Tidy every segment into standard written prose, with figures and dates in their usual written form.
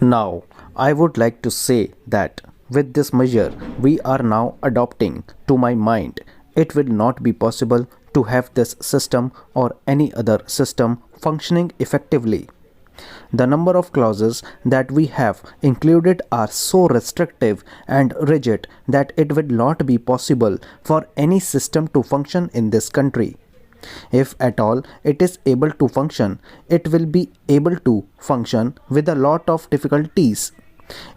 Now, I would like to say that with this measure we are now adopting, to my mind, it will not be possible to have this system or any other system functioning effectively. The number of clauses that we have included are so restrictive and rigid that it will not be possible for any system to function in this country. If at all it is able to function, it will be able to function with a lot of difficulties.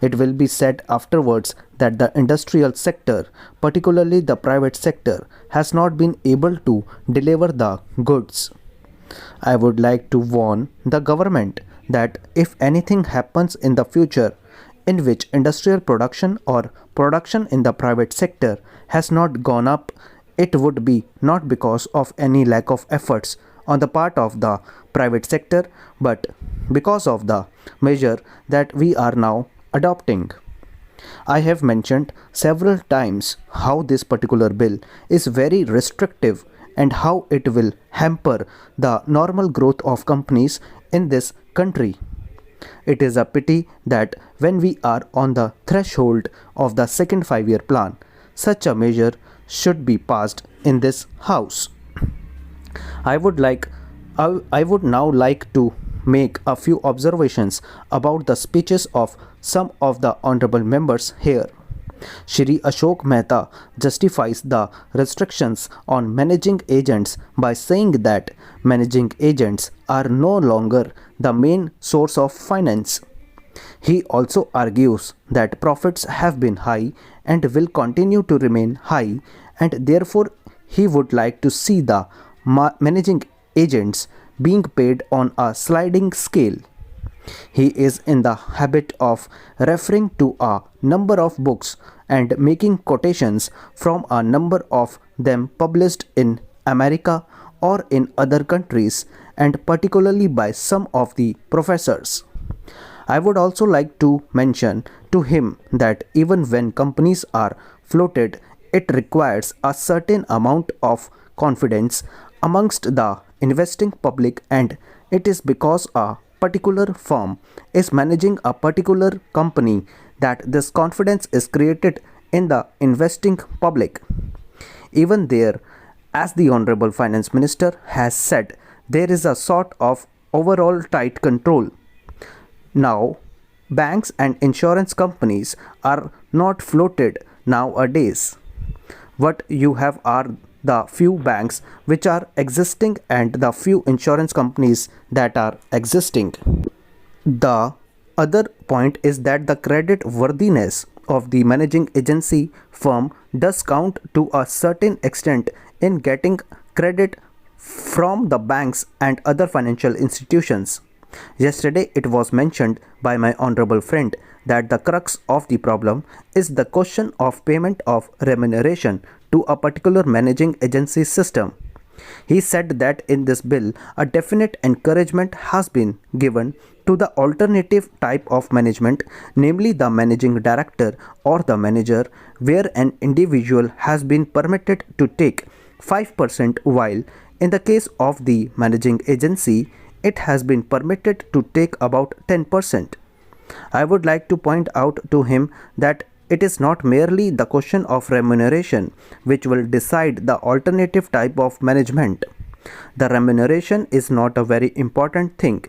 It will be said afterwards that the industrial sector, particularly the private sector, has not been able to deliver the goods. I would like to warn the government that if anything happens in the future in which industrial production or production in the private sector has not gone up, it would be not because of any lack of efforts on the part of the private sector, but because of the measure that we are now adopting. I have mentioned several times how this particular bill is very restrictive and how it will hamper the normal growth of companies in this country. It is a pity that when we are on the threshold of the second 5-year plan, such a measure should be passed in this house. I would like I would now like to make a few observations about the speeches of some of the honorable members here. Shri Ashok Mehta justifies the restrictions on managing agents by saying that managing agents are no longer the main source of finance. He also argues that profits have been high and will continue to remain high, and therefore he would like to see the managing agents being paid on a sliding scale. He is in the habit of referring to a number of books and making quotations from a number of them published in America or in other countries, and particularly by some of the professors. I would also like to mention to him that even when companies are floated, it requires a certain amount of confidence amongst the investing public, and it is because a particular firm is managing a particular company that this confidence is created in the investing public. Even there, as the Honorable Finance Minister has said, there is a sort of overall tight control. Now, banks and insurance companies are not floated nowadays. What you have are the few banks which are existing and the few insurance companies that are existing. The other point is that the credit worthiness of the managing agency firm does count to a certain extent in getting credit from the banks and other financial institutions. Yesterday it was mentioned by my honorable friend that the crux of the problem is the question of payment of remuneration to a particular managing agency system. He said that in this bill, a definite encouragement has been given to the alternative type of management, namely the managing director or the manager, where an individual has been permitted to take 5%, while in the case of the managing agency, it has been permitted to take about 10%. I would like to point out to him that it is not merely the question of remuneration which will decide the alternative type of management. The remuneration is not a very important thing.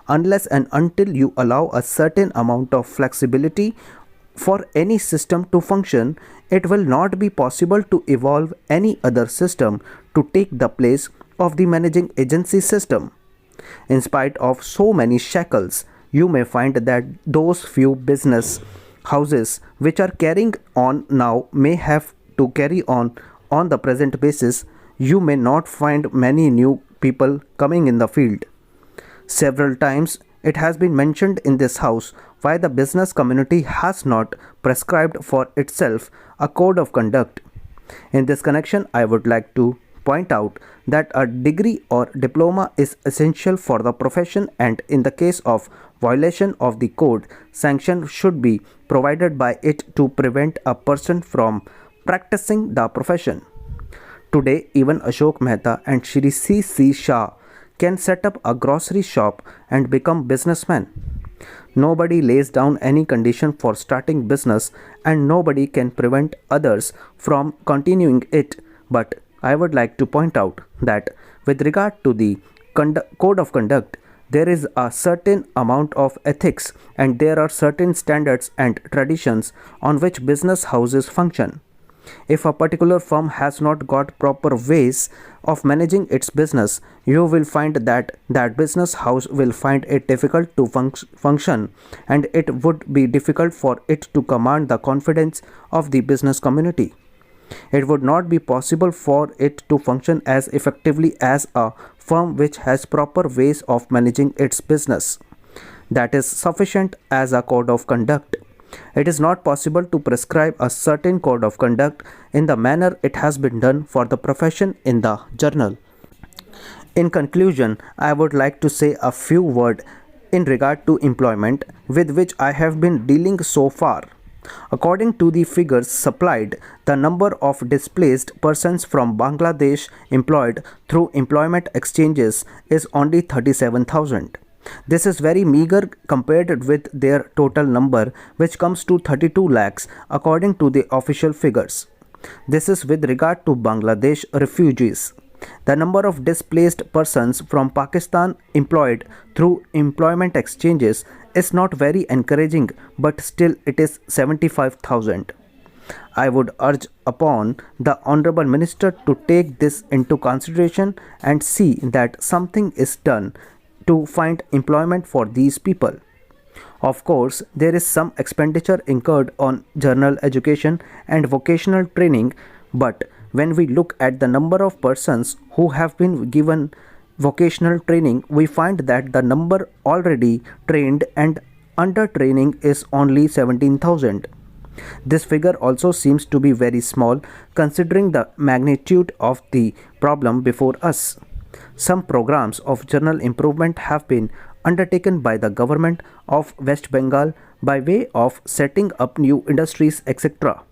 Unless and until you allow a certain amount of flexibility for any system to function, it will not be possible to evolve any other system to take the place of the managing agency system. In spite of so many shackles, you may find that those few business houses which are carrying on now may have to carry on the present basis. You may not find many new people coming in the field. Several times it has been mentioned in this house why the business community has not prescribed for itself a code of conduct. In this connection, I would like to point out that a degree or diploma is essential for the profession, and in the case of violation of the code, sanction should be provided by it to prevent a person from practicing the profession. Today, even Ashok Mehta and Shri C. C. Shah can set up a grocery shop and become businessmen. Nobody lays down any condition for starting business and nobody can prevent others from continuing it. But I would like to point out that with regard to the code of conduct, there is a certain amount of ethics and there are certain standards and traditions on which business houses function. If a particular firm has not got proper ways of managing its business, you will find that that business house will find it difficult to function and it would be difficult for it to command the confidence of the business community. It would not be possible for it to function as effectively as a firm which has proper ways of managing its business. That is sufficient as a code of conduct. It is not possible to prescribe a certain code of conduct in the manner it has been done for the profession in the journal. In conclusion, I would like to say a few words in regard to employment with which I have been dealing so far. According to the figures supplied, the number of displaced persons from Bangladesh employed through employment exchanges is only 37,000. This is very meager compared with their total number, which comes to 32 lakhs according to the official figures. This is with regard to Bangladesh refugees. The number of displaced persons from Pakistan employed through employment exchanges is not very encouraging, but still it is 75,000. I would urge upon the Honorable Minister to take this into consideration and see that something is done to find employment for these people. Of course, there is some expenditure incurred on general education and vocational training, but when we look at the number of persons who have been given vocational training, we find that the number already trained and under training is only 17,000. This figure also seems to be very small considering the magnitude of the problem before us. Some programs of general improvement have been undertaken by the government of West Bengal by way of setting up new industries, etc.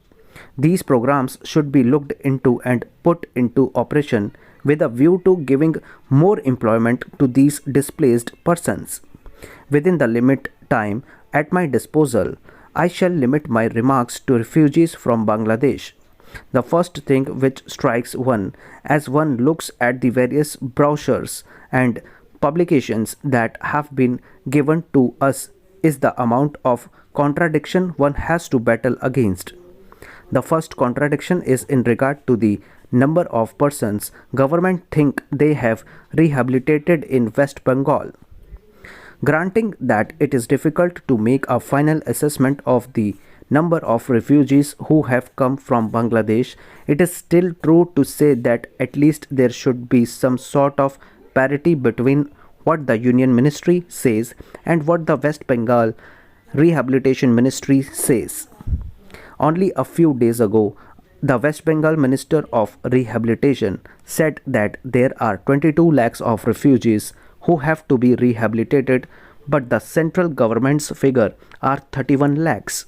These programs should be looked into and put into operation with a view to giving more employment to these displaced persons. Within the limit time at my disposal, I shall limit my remarks to refugees from Bangladesh. The first thing which strikes one as one looks at the various brochures and publications that have been given to us is the amount of contradiction one has to battle against. The first contradiction is in regard to the number of persons government think they have rehabilitated in West Bengal. Granting that it is difficult to make a final assessment of the number of refugees who have come from Bangladesh, it is still true to say that at least there should be some sort of parity between what the Union Ministry says and what the West Bengal Rehabilitation Ministry says. Only a few days ago, the West Bengal Minister of Rehabilitation said that there are 22 lakhs of refugees who have to be rehabilitated, but the central government's figure are 31 lakhs.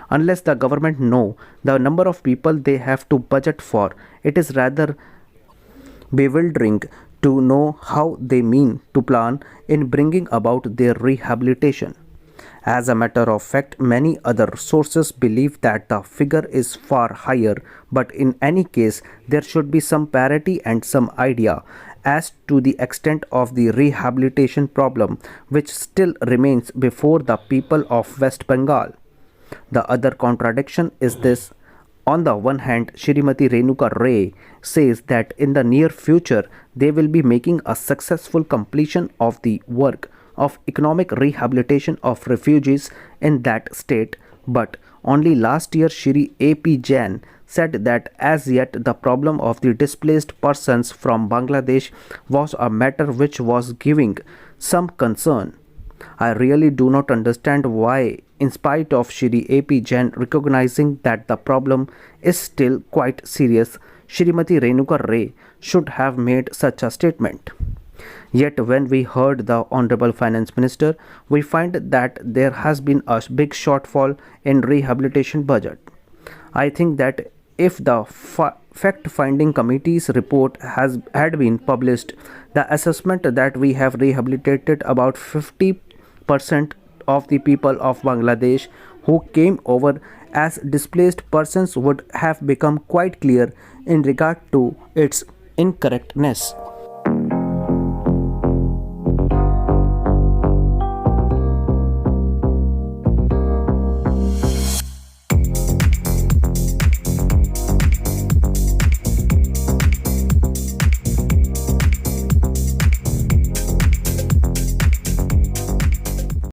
Unless the government know the number of people they have to budget for, it is rather bewildering to know how they mean to plan in bringing about their rehabilitation. As a matter of fact, many other sources believe that the figure is far higher, but in any case, there should be some parity and some idea as to the extent of the rehabilitation problem which still remains before the people of West Bengal. The other contradiction is this. On the one hand, Shrimati Renuka Ray says that in the near future they will be making a successful completion of the work of economic rehabilitation of refugees in that state, but only last year Shri A.P. Jain said that as yet the problem of the displaced persons from Bangladesh was a matter which was giving some concern. I really do not understand why, in spite of Shri A.P. Jain recognizing that the problem is still quite serious, Shrimati Renuka Ray should have made such a statement. Yet when we heard the Honorable Finance Minister, we find that there has been a big shortfall in rehabilitation budget. I think that if the fact-finding committee's report had been published, the assessment that we have rehabilitated about 50% of the people of Bangladesh who came over as displaced persons would have become quite clear in regard to its incorrectness.